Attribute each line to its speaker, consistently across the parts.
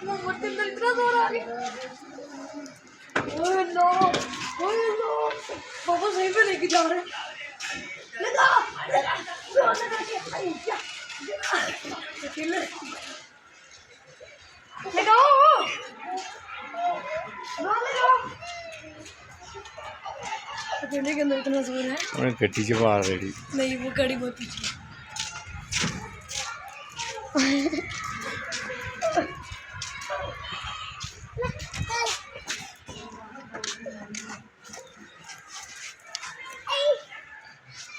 Speaker 1: मोहम्मद के अंदर इतना जोर आ गया। ओए नो, ओए नो, पापा सही पे लेके जा रहे हैं। लगा, लगा, लगा के, अकेले लगाओ, लगाओ। अकेले के अंदर इतना जोर है।
Speaker 2: उन्हें गड्डी से बाहर रेडी
Speaker 1: नहीं, वो गाड़ी बहुत पीछे।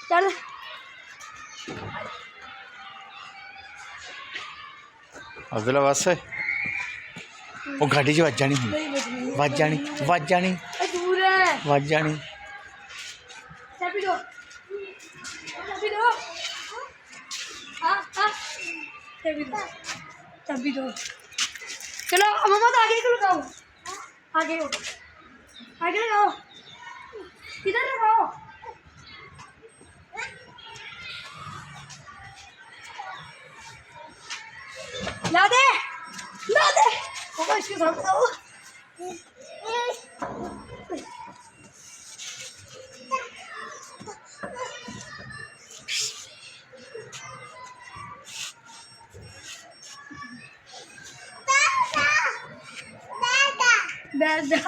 Speaker 1: चल
Speaker 2: अब्दुल्ला बस वो गाड़ी च वज जानी वज जानी वज जानी
Speaker 1: दूर है।
Speaker 2: वज जानी
Speaker 1: चाबी दो, चाबी दो। हाँ हाँ, चाबी दो, चाबी दो। चलो मोहम्मद आगे को लगाओ, आगे हो, आगे लगाओ, इधर लगाओ। ला दे, ला दे। पापा इसके साथ आओ। बैठ जा।